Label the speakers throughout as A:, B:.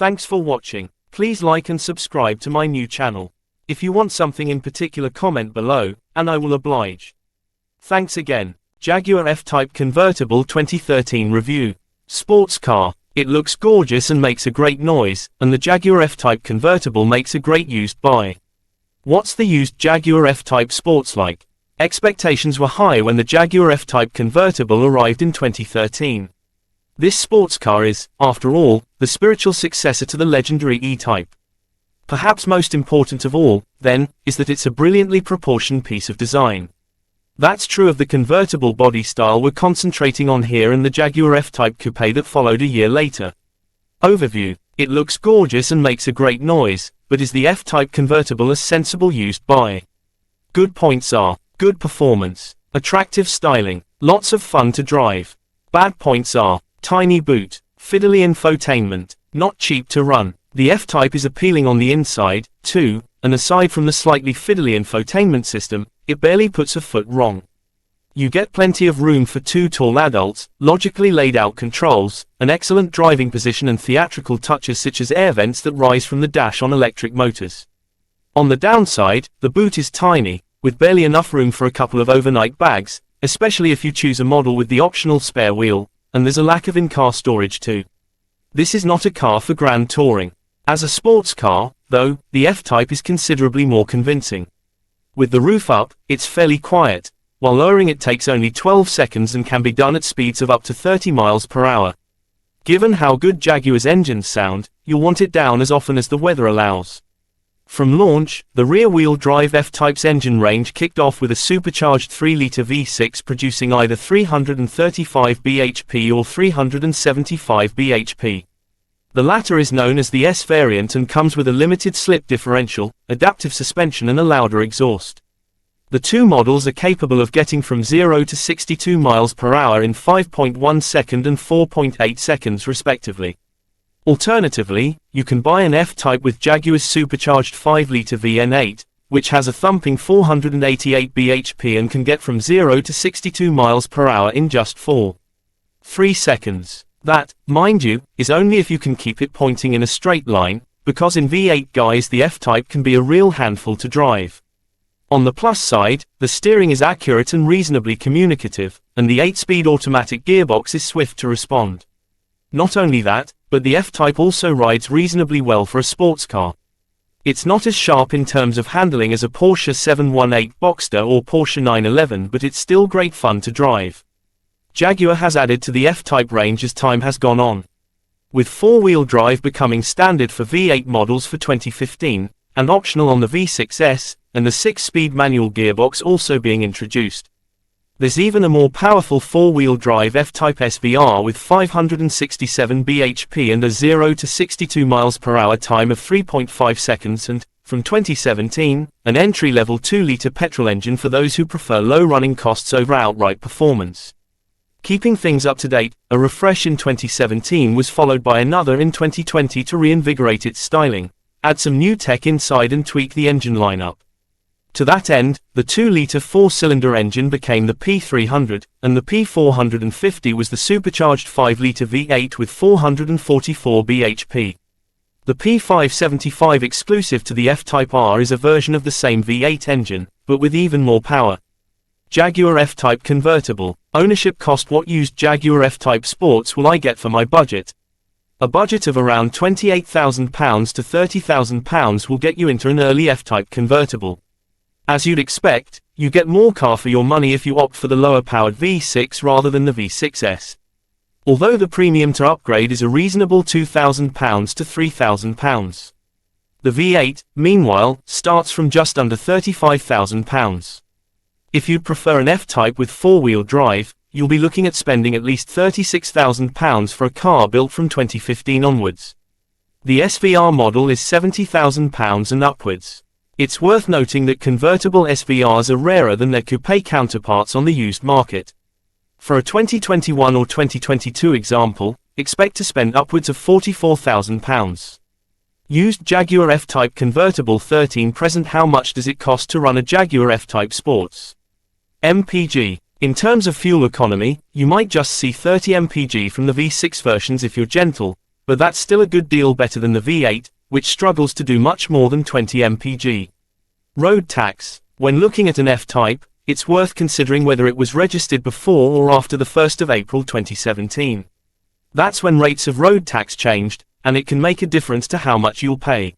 A: Thanks for watching. Please like and subscribe to my new channel. If you want something in particular, comment below, and I will oblige. Thanks again. Jaguar F Type Convertible 2013 Review. Sports car. It looks gorgeous and makes a great noise, and the Jaguar F Type Convertible makes a great used buy. What's the used Jaguar F Type Sports like? Expectations were high when the Jaguar F Type Convertible arrived in 2013. This sports car is, after all, the spiritual successor to the legendary E-Type. Perhaps most important of all, then, is that it's a brilliantly proportioned piece of design. That's true of the convertible body style we're concentrating on here and the Jaguar F Type Coupe that followed a year later. Overview. It looks gorgeous and makes a great noise, but is the F Type Convertible a sensible used buy? Good points are: good performance, attractive styling, lots of fun to drive. Bad points are: tiny boot, fiddly infotainment, not cheap to run. The F Type is appealing on the inside, too, and aside from the slightly fiddly infotainment system, it barely puts a foot wrong. You get plenty of room for two tall adults, logically laid out controls, an excellent driving position and theatrical touches such as air vents that rise from the dash on electric motors. On the downside, the boot is tiny, with barely enough room for a couple of overnight bags, especially if you choose a model with the optional spare wheel, and there's a lack of in-car storage too. This is not a car for grand touring. As a sports car, though, the F Type is considerably more convincing. With the roof up, it's fairly quiet, while lowering it takes only 12 seconds and can be done at speeds of up to 30 miles per hour. Given how good Jaguar's engines sound, you'll want it down as often as the weather allows. From launch, the rear-wheel drive F Type's engine range kicked off with a supercharged 3-liter V6 producing either 335 bhp or 375 bhp. The latter is known as the S variant and comes with a limited slip differential, adaptive suspension and a louder exhaust. The two models are capable of getting from 0 to 62 miles per hour in 5.1 seconds and 4.8 seconds respectively. Alternatively, you can buy an F Type with Jaguar's supercharged 5-liter VN8, which has a thumping 488 bhp and can get from 0 to 62 miles per hour in just 4.3 seconds. That, mind you, is only if you can keep it pointing in a straight line, because in V8 guise the F Type can be a real handful to drive. On the plus side, the steering is accurate and reasonably communicative, and the 8-speed automatic gearbox is swift to respond. Not only that, but the F Type also rides reasonably well for a sports car. It's not as sharp in terms of handling as a Porsche 718 Boxster or Porsche 911, but it's still great fun to drive. Jaguar has added to the F Type range as time has gone on, with 4-wheel drive becoming standard for V8 models for 2015, and optional on the V6S, and the 6-speed manual gearbox also being introduced. There's even a more powerful 4-wheel drive F Type SVR with 567 bhp and a 0 to 62 miles per hour time of 3.5 seconds and, from 2017, an entry-level 2-liter petrol engine for those who prefer low running costs over outright performance. Keeping things up to date, a refresh in 2017 was followed by another in 2020 to reinvigorate its styling, add some new tech inside and tweak the engine lineup. To that end, the 2-liter 4-cylinder engine became the P300, and the P450 was the supercharged 5-liter V8 with 444 bhp. The P575 exclusive to the F Type R is a version of the same V8 engine, but with even more power. Jaguar F Type Convertible. Ownership cost: what used Jaguar F Type Sports will I get for my budget? A budget of around £28,000 to £30,000 will get you into an early F Type Convertible. As you'd expect, you get more car for your money if you opt for the lower-powered V6 rather than the V6S. Although the premium to upgrade is a reasonable £2,000 to £3,000. The V8, meanwhile, starts from just under £35,000. If you'd prefer an F Type with 4-wheel drive, you'll be looking at spending at least £36,000 for a car built from 2015 onwards. The SVR model is £70,000 and upwards. It's worth noting that convertible SVRs are rarer than their coupe counterparts on the used market. For a 2021 or 2022 example, expect to spend upwards of £44,000. Used Jaguar F Type Convertible 13 present. How much does it cost to run a Jaguar F Type Sports? MPG. In terms of fuel economy, you might just see 30 mpg from the V6 versions if you're gentle, but that's still a good deal better than the V8, which struggles to do much more than 20 mpg. Road tax. When looking at an F-Type, it's worth considering whether it was registered before or after the 1st of April 2017. That's when rates of road tax changed, and it can make a difference to how much you'll pay.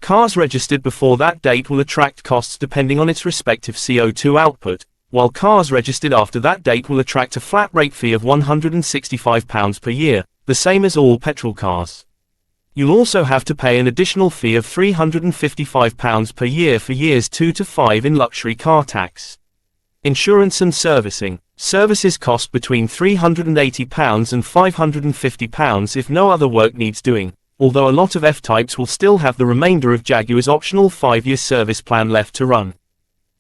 A: Cars registered before that date will attract costs depending on its respective CO2 output, while cars registered after that date will attract a flat rate fee of £165 per year, the same as all petrol cars. You'll also have to pay an additional fee of £355 per year for years 2 to 5 in luxury car tax. Insurance and servicing. Services cost between £380 and £550 if no other work needs doing, although a lot of F-Types will still have the remainder of Jaguar's optional 5-year service plan left to run.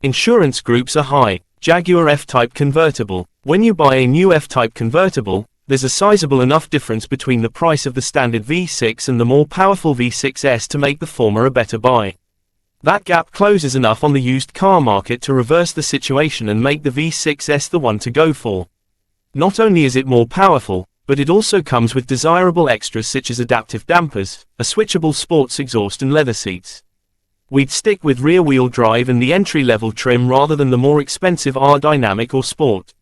A: Insurance groups are high. Jaguar F Type Convertible. When you buy a new F Type Convertible, there's a sizable enough difference between the price of the standard V6 and the more powerful V6s to make the former a better buy. That gap closes enough on the used car market to reverse the situation and make the V6s the one to go for. Not only is it more powerful, but it also comes with desirable extras such as adaptive dampers, a switchable sports exhaust and leather seats. We'd stick with rear-wheel drive and the entry-level trim rather than the more expensive R-Dynamic or Sport.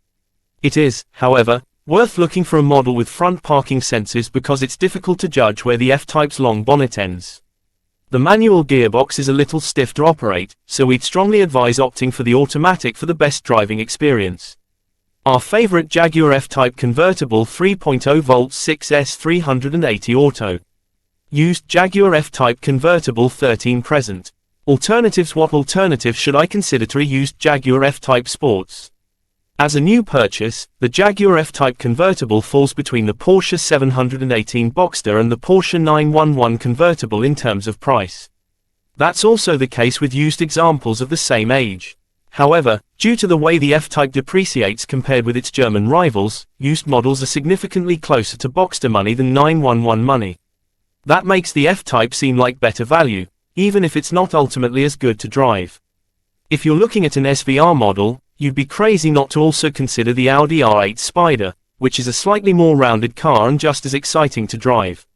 A: It is, however, worth looking for a model with front parking sensors because it's difficult to judge where the F-Type's long bonnet ends. The manual gearbox is a little stiff to operate, so we'd strongly advise opting for the automatic for the best driving experience. Our favorite Jaguar F-Type Convertible 3.0 volt 6S 380 Auto. Used Jaguar F-Type Convertible 13 present. Alternatives. What alternative should I consider to a used Jaguar F-Type Sports? As a new purchase, the Jaguar F-Type Convertible falls between the Porsche 718 Boxster and the Porsche 911 Convertible in terms of price. That's also the case with used examples of the same age. However, due to the way the F-Type depreciates compared with its German rivals, used models are significantly closer to Boxster money than 911 money. That makes the F-Type seem like better value, even if it's not ultimately as good to drive. If you're looking at an SVR model, you'd be crazy not to also consider the Audi R8 Spider, which is a slightly more rounded car and just as exciting to drive.